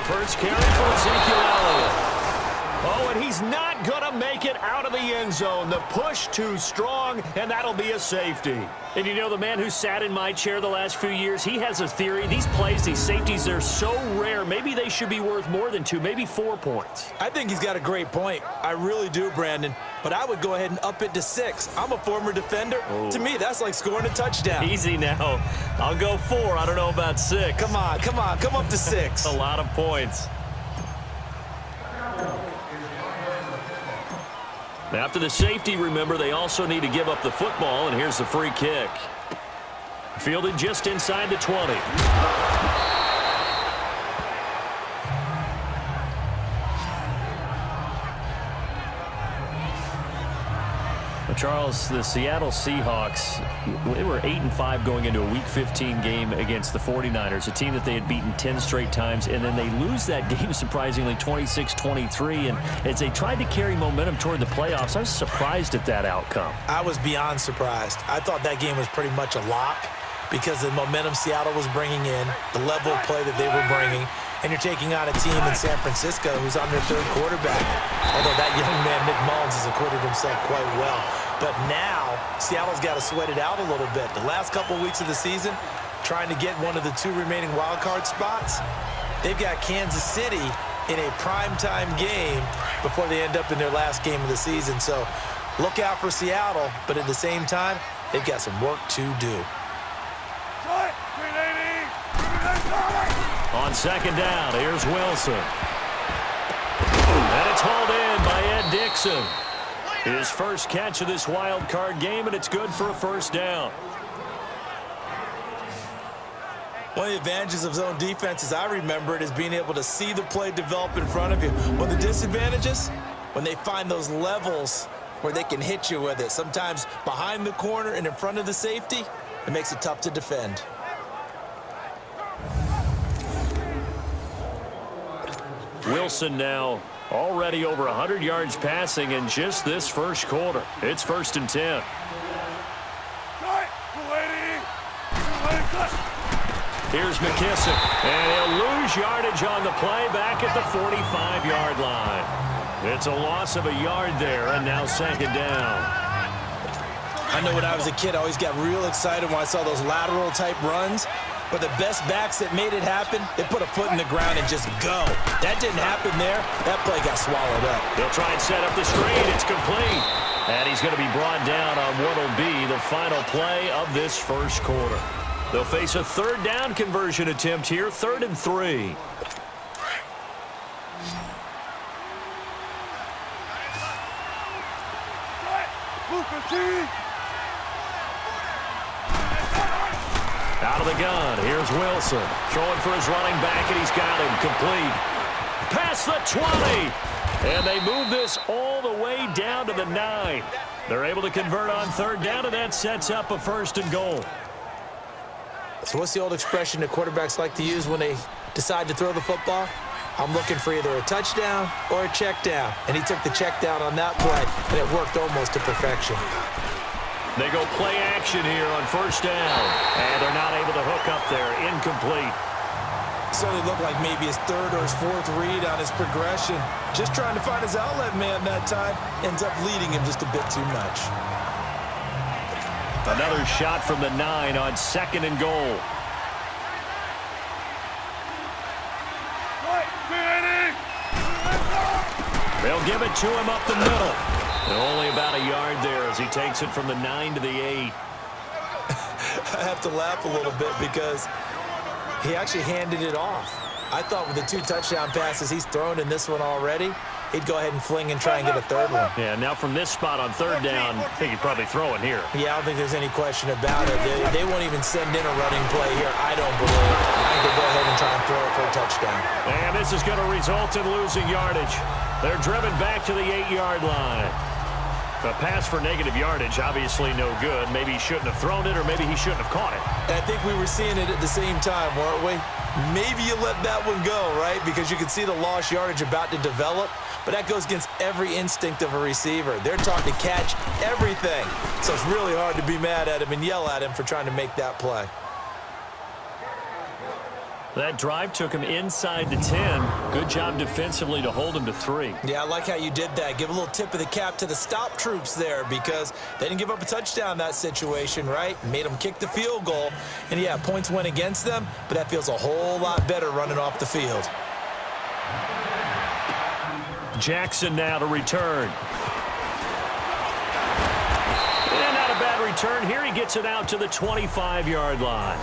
first carry for Ezekiel Elliott. Oh, and he's not going to make it out of the end zone. The push too strong, and that'll be a safety. And you know, the man who sat in my chair the last few years, he has a theory. These plays, these safeties, they're so rare. Maybe they should be worth more than 2, maybe 4 points. I think he's got a great point. I really do, Brandon. But I would go ahead and up it to 6. I'm a former defender. Oh. To me, that's like scoring a touchdown. Easy now. I'll go 4. I don't know about 6. Come on. Come up to 6. A lot of points. After the safety, remember, they also need to give up the football, and here's the free kick. Fielded just inside the 20. Charles, the Seattle Seahawks, they were 8-5 going into a Week 15 game against the 49ers, a team that they had beaten 10 straight times, and then they lose that game surprisingly 26-23, and as they tried to carry momentum toward the playoffs, I was surprised at that outcome. I was beyond surprised. I thought that game was pretty much a lock because the momentum Seattle was bringing in, the level of play that they were bringing, and you're taking on a team in San Francisco who's on their 3rd quarterback, although that young man, Nick Mullins, has acquitted himself quite well. But now, Seattle's got to sweat it out a little bit. The last couple weeks of the season, trying to get one of the 2 remaining wild card spots, they've got Kansas City in a primetime game before they end up in their last game of the season. So look out for Seattle, but at the same time, they've got some work to do. On 2nd down, here's Wilson. And it's hauled in by Ed Dixon. His first catch of this wild card game, and it's good for a 1st down. One of the advantages of zone defense, as I remember it, is being able to see the play develop in front of you. One of the disadvantages, when they find those levels where they can hit you with it, sometimes behind the corner and in front of the safety, it makes it tough to defend. Wilson now already over 100 yards passing in just this first quarter. It's 1st and 10. Here's McKissick, and he'll lose yardage on the play back at the 45-yard line. It's a loss of a yard there, and now 2nd down. I know when I was a kid, I always got real excited when I saw those lateral-type runs. But the best backs that made it happen, they put a foot in the ground and just go. That didn't happen there. That play got swallowed up. They'll try and set up the screen. It's complete. And he's going to be brought down on what will be the final play of this first quarter. They'll face a 3rd down conversion attempt here, 3rd and 3. Out of the gun, here's Wilson. Throwing for his running back, and he's got him complete. Past the 20. And they move this all the way down to the 9. They're able to convert on 3rd down, and that sets up a 1st and goal. So what's the old expression that quarterbacks like to use when they decide to throw the football? I'm looking for either a touchdown or a check down. And he took the check down on that play, and it worked almost to perfection. They go play action here on 1st down, and they're not able to hook up there. Incomplete. Certainly looked like maybe his 3rd or his 4th read on his progression. Just trying to find his outlet man that time. Ends up leading him just a bit too much. Another shot from the 9 on 2nd and goal. They'll give it to him up the middle. Only about a yard there as he takes it from the 9 to the 8. I have to laugh a little bit because he actually handed it off. I thought with the 2 touchdown passes he's thrown in this one already, he'd go ahead and fling and try and get a 3rd one. Yeah, now from this spot on 3rd down, I think he'd probably throw it here. Yeah, I don't think there's any question about it. They won't even send in a running play here, I don't believe. I think they'll go ahead and try and throw it for a touchdown. And this is going to result in losing yardage. They're driven back to the 8-yard line. The pass for negative yardage, obviously no good. Maybe he shouldn't have thrown it, or maybe he shouldn't have caught it. I think we were seeing it at the same time, weren't we? Maybe you let that one go, right? Because you can see the lost yardage about to develop. But that goes against every instinct of a receiver. They're taught to catch everything. So it's really hard to be mad at him and yell at him for trying to make that play. That drive took him inside the 10. Good job defensively to hold him to 3. Yeah, I like how you did that. Give a little tip of the cap to the stop troops there because they didn't give up a touchdown in that situation, right? Made them kick the field goal. And, yeah, points went against them, but that feels a whole lot better running off the field. Jackson now to return. And not a bad return. Here he gets it out to the 25-yard line.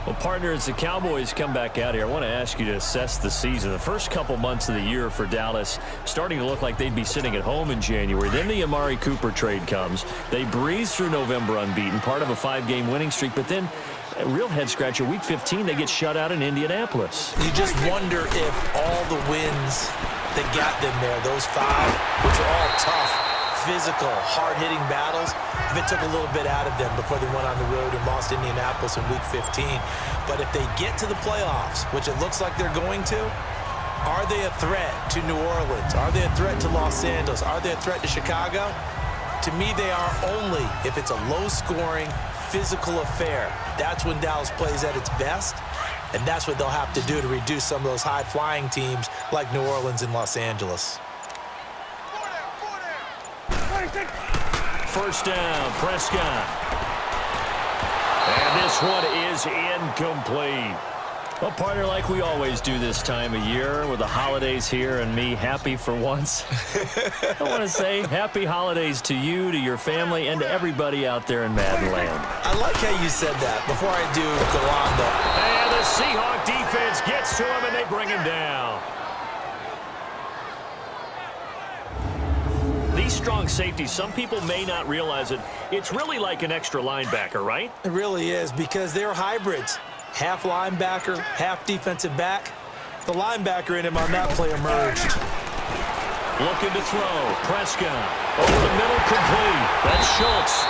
Well, partner, as the Cowboys come back out here, I want to ask you to assess the season. The first couple months of the year for Dallas starting to look like they'd be sitting at home in January. Then the Amari Cooper trade comes. They breeze through November unbeaten, part of a 5-game winning streak. But then, a real head-scratcher, Week 15, they get shut out in Indianapolis. You just wonder if all the wins that got them there, those 5, which are all tough, physical, hard-hitting battles, if it took a little bit out of them before they went on the road and lost Indianapolis in Week 15. But if they get to the playoffs, which it looks like they're going to, are they a threat to New Orleans? Are they a threat to Los Angeles? Are they a threat to Chicago? To me, they are only if it's a low-scoring, physical affair. That's when Dallas plays at its best, and that's what they'll have to do to reduce some of those high-flying teams like New Orleans and Los Angeles. First down, Prescott. And this one is incomplete. Well, partner, like we always do this time of year with the holidays here and me happy for once. I want to say happy holidays to you, to your family, and to everybody out there in Madden land. I like how you said that. Before I do go on, though. And the Seahawk defense gets to him, and they bring him down. These strong safeties, some people may not realize it. It's really like an extra linebacker, right? It really is because they're hybrids. Half linebacker, half defensive back. The linebacker in him on that play emerged. Looking to throw. Prescott. Over the middle, complete. That's Schultz.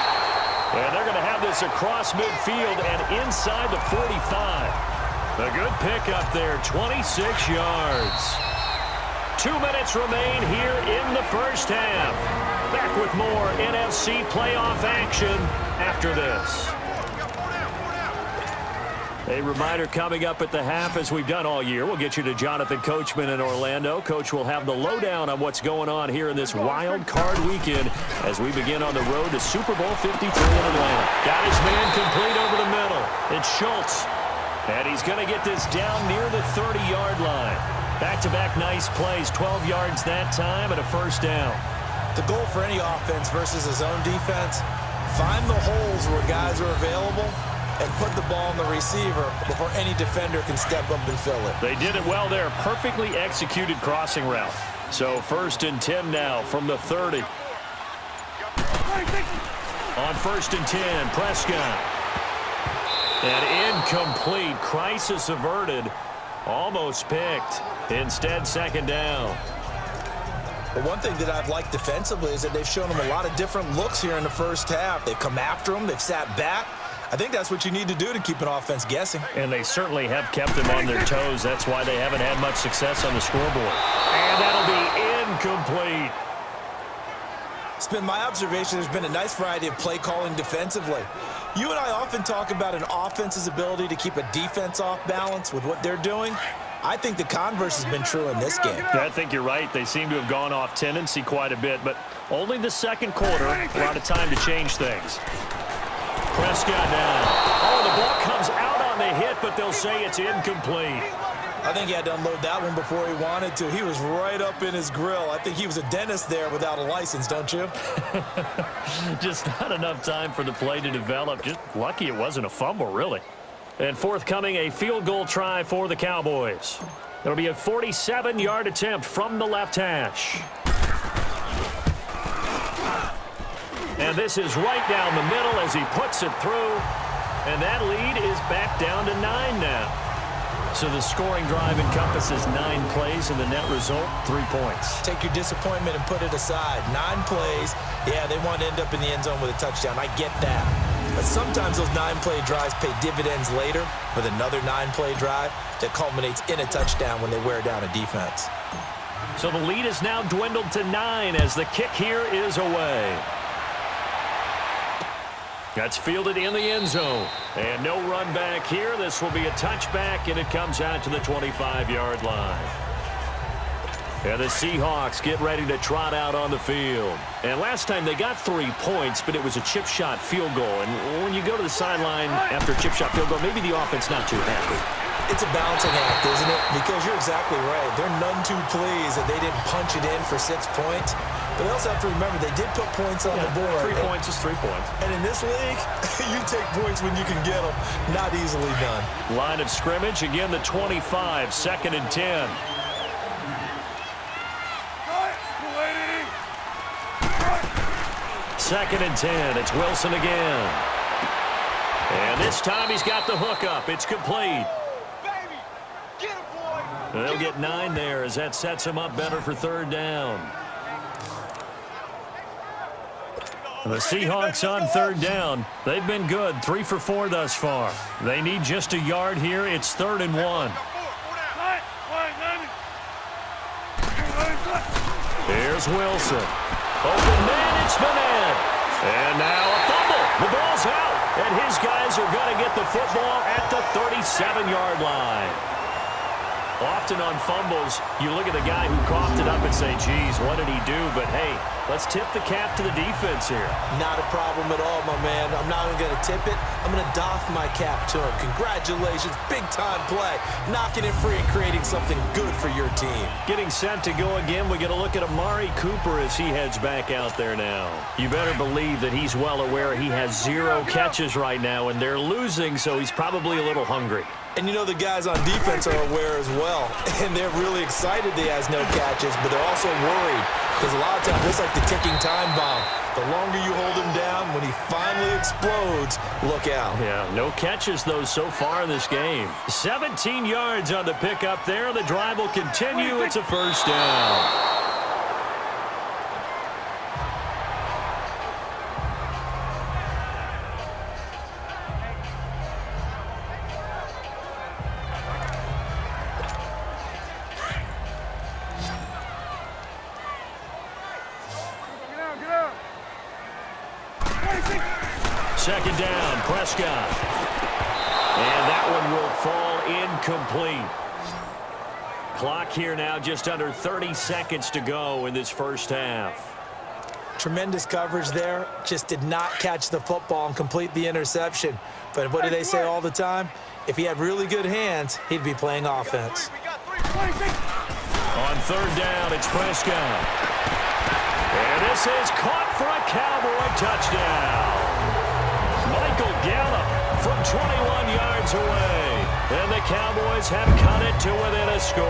And they're going to have this across midfield and inside the 45. A good pickup there, 26 yards. 2 minutes remain here in the first half. Back with more NFC playoff action after this. A reminder coming up at the half, as we've done all year. We'll get you to Jonathan Coachman in Orlando. Coach will have the lowdown on what's going on here in this wild card weekend as we begin on the road to Super Bowl 53 in Atlanta. Got his man complete over the middle. It's Schultz. And he's going to get this down near the 30-yard line. Back-to-back nice plays, 12 yards that time and a first down. The goal for any offense versus his own defense, find the holes where guys are available and put the ball on the receiver before any defender can step up and fill it. They did it well there. Perfectly executed crossing route. So 1st and 10 now from the 30. On 1st and 10, Prescott. And incomplete. Crisis averted. Almost picked. Instead, 2nd down. But one thing that I've liked defensively is that they've shown him a lot of different looks here in the first half. They've come after him. They've sat back. I think that's what you need to do to keep an offense guessing. And they certainly have kept them on their toes. That's why they haven't had much success on the scoreboard. And that'll be incomplete. It's been my observation there's been a nice variety of play calling defensively. You and I often talk about an offense's ability to keep a defense off balance with what they're doing. I think the converse has been true in this game. I think you're right. They seem to have gone off tendency quite a bit, but only the second quarter, a lot of time to change things. Prescott now. Oh, the ball comes out on the hit, but they'll say it's incomplete. I think he had to unload that one before he wanted to. He was right up in his grill. I think he was a dentist there without a license, don't you? Just not enough time for the play to develop. Just lucky it wasn't a fumble, really. And forthcoming, a field goal try for the Cowboys. It'll be a 47-yard attempt from the left hash. And this is right down the middle as he puts it through. And that lead is back down to 9 now. So the scoring drive encompasses 9 plays, and the net result, 3 points. Take your disappointment and put it aside. 9 plays. Yeah, they want to end up in the end zone with a touchdown. I get that. But sometimes those 9-play drives pay dividends later with another 9-play drive that culminates in a touchdown when they wear down a defense. So the lead is now dwindled to 9 as the kick here is away. That's fielded in the end zone. And no run back here. This will be a touchback, and it comes out to the 25-yard line. And the Seahawks get ready to trot out on the field. And last time they got 3 points, but it was a chip shot field goal. And when you go to the sideline after a chip shot field goal, maybe the offense not too happy. It's a balancing act, isn't it? Because you're exactly right. They're none too pleased that they didn't punch it in for 6 points. But they also have to remember they did put points on the board. 3 points is 3 points. And in this league, you take points when you can get them. Not easily done. Line of scrimmage, again the 25, 2nd and 10. Second and 10. It's Wilson again. And this time he's got the hook up. It's complete. They'll get 9 there as that sets him up better for 3rd down. The Seahawks on 3rd down. They've been good, 3 for 4 thus far. They need just a yard here. It's 3rd and 1. Here's Wilson. Open man, it's Manette. And now a fumble. The ball's out. And his guys are going to get the football at the 37-yard line. Often on fumbles, you look at the guy who coughed it up and say, geez, what did he do? But, hey, let's tip the cap to the defense here. Not a problem at all, my man. I'm not even going to tip it. I'm going to doff my cap to him. Congratulations. Big-time play. Knocking it free and creating something good for your team. Getting set to go again. We get a look at Amari Cooper as he heads back out there now. You better believe that he's well aware he has 0 catches right now, and they're losing, so he's probably a little hungry. And you know the guys on defense are aware as well. And they're really excited he has no catches, but they're also worried. Because a lot of times, it's like the ticking time bomb. The longer you hold him down, when he finally explodes, look out. Yeah, no catches, though, so far in this game. 17 yards on the pickup there. The drive will continue. It's a 1st down. Second down, Prescott. And that one will fall incomplete. Clock here now, just under 30 seconds to go in this first half. Tremendous coverage there. Just did not catch the football and complete the interception. But what do they say all the time? If he had really good hands, he'd be playing offense. On 3rd down, it's Prescott. And this is caught for a Cowboy touchdown. Michael Gallup from 21 yards away. And the Cowboys have cut it to within a score. I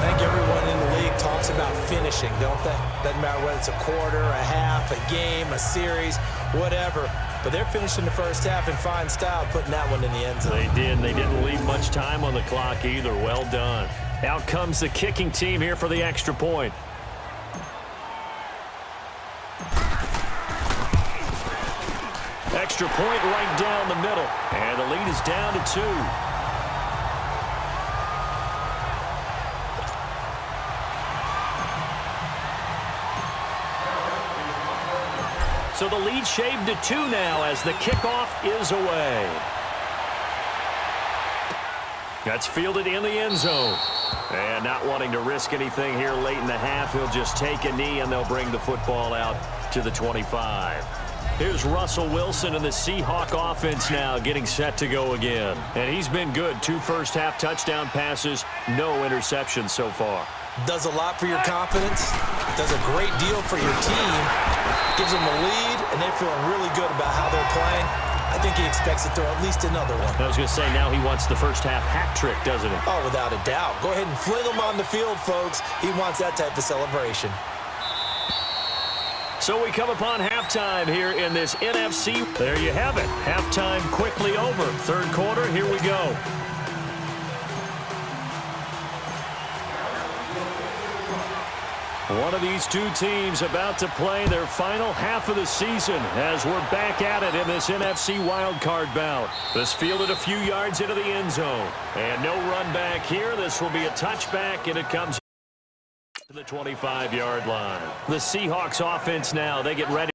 think everyone in the league talks about finishing, don't they? Doesn't matter whether it's a quarter, a half, a game, a series, whatever. But they're finishing the first half in fine style, putting that one in the end zone. They did. They didn't leave much time on the clock either. Well done. Out comes the kicking team here for the extra point. Extra point right down the middle. And the lead is down to 2. So the lead shaved to 2 now as the kickoff is away. That's fielded in the end zone. And not wanting to risk anything here late in the half, he'll just take a knee and they'll bring the football out to the 25. Here's Russell Wilson and the Seahawk offense now getting set to go again. And he's been good. 2 first-half touchdown passes, no interceptions so far. Does a lot for your confidence. Does a great deal for your team. Gives them the lead, and they're feeling really good about how they're playing. I think he expects to throw at least another one. I was going to say, now he wants the first-half hat trick, doesn't he? Oh, without a doubt. Go ahead and fling him on the field, folks. He wants that type of celebration. So we come upon halftime here in this NFC. There you have it. Halftime quickly over. 3rd quarter, here we go. One of these two teams about to play their final half of the season as we're back at it in this NFC wildcard bout. This fielded a few yards into the end zone. And no run back here. This will be a touchback, and it comes to the 25-yard line. The Seahawks offense now, they get ready.